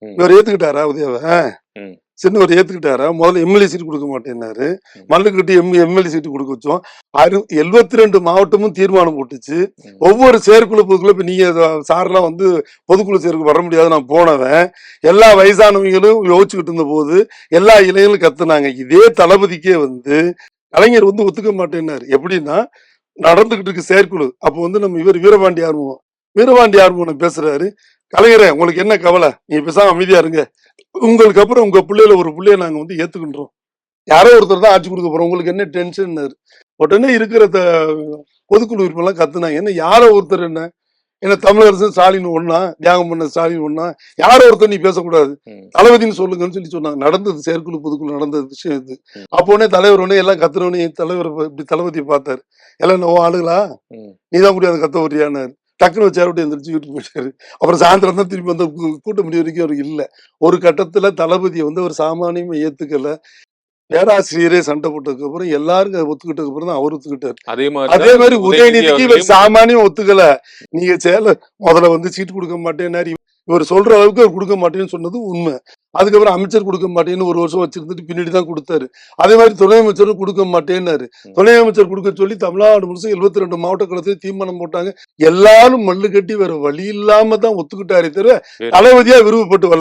இவர் ஏத்துக்கிட்டாரா உதயாவை? ம். சின்னவர் ஏத்துக்கிட்டாரா? முதல்ல எம்எல்ஏ சீட்டு கொடுக்க மாட்டேன்னாரு. மல்லுக்கட்டி எம்எல்ஏ சீட்டு கொடுக்க வச்சோம். 72 மாவட்டமும் தீர்மானம் போட்டுச்சு. ஒவ்வொரு செயற்குழு பொதுக்குழு இப்ப நீங்க சார்லாம் வந்து பொதுக்குழு செயற்கு வர முடியாது. நான் போனவன் எல்லா வயசானவங்களும் யோசிச்சுக்கிட்டு இருந்த போது எல்லா இளைஞர்களும் கத்துனாங்க. இதே தளபதிக்கே வந்து கலைஞர் வந்து ஒத்துக்க மாட்டேன்னாரு. எப்படின்னா நடந்துகிட்டு இருக்கு செயற்குழு. அப்போ வந்து நம்ம இவர் வீரபாண்டி ஆர்வம் பேசுறாரு. கலைஞரே உங்களுக்கு என்ன கவலை? நீங்க பேசாம அமைதியா இருங்க. உங்களுக்கு அப்புறம் உங்க பிள்ளையில ஒரு பிள்ளைய நாங்க வந்து ஏத்துக்கின்றோம். யாரோ ஒருத்தர் தான் ஆட்சி கொடுக்க போறோம். உங்களுக்கு என்ன டென்ஷன்? உடனே இருக்கிற பொதுக்குழு உறுப்பினர்லாம் கத்துனாங்க. என்ன யாரோ ஒருத்தர் என்ன தமிழரசன் ஸ்டாலின் ஒண்ணா, தியாகம் பண்ண ஸ்டாலின் ஒண்ணா, யாரோ ஒருத்தர் நீ பேசக்கூடாது, தளபதினு சொல்லுங்கன்னு சொன்னாங்க. நடந்தது செயற்குழு பொதுக்குழு நடந்த விஷயம் இது. அப்போனே தலைவர் ஒண்ணே எல்லாம் கத்துறவனே தலைவர் இப்படி தளபதியை பார்த்தாரு. எல்லாம் நோ ஆளுகளா, நீதான் முடியாது கத்த வரியான்னு டக்குனு சேர் விட்டு எந்திரிச்சு வீட்டுக்கு போயிட்டாரு. அப்புறம் சாயந்தரம் தான் திரும்பி வந்து கூட்ட முடிய வரைக்கும் அவருக்கு இல்ல. ஒரு கட்டத்துல தளபதியை வந்து அவர் சாமானியமா ஏத்துக்கல. பேராசிரியரே சண்டை போட்டதுக்கு அப்புறம் எல்லாரும் ஒத்துக்கிட்டதுக்கு அப்புறம் தான் அவர் ஒத்துக்கிட்டாரு. அதே மாதிரி உதயநிதிக்கு இவர் சாமானியம் ஒத்துக்கல. நீங்க முதல்ல வந்து சீட்டு கொடுக்க மாட்டேன்னாரு. இவர் சொல்ற அளவுக்கு அவர் கொடுக்க மாட்டேன்னு சொன்னது உண்மை. அதுக்கப்புறம் அமைச்சர் கொடுக்க மாட்டேன்னு ஒரு வருஷம் வச்சிருந்துட்டு பின்னாடி தான் கொடுத்தாரு. அதே மாதிரி துணை அமைச்சரும் கொடுக்க மாட்டேன்னாரு. துணை அமைச்சர் கொடுக்க சொல்லி தமிழ்நாடு முழுசும் 72 மாவட்ட களத்தில் தீர்மானம் போட்டாங்க. எல்லாரும் மல்லு கட்டி வேற வழி இல்லாம தான் ஒத்துக்கிட்டாரே தவிர தளபதியா விருப்பப்பட்டு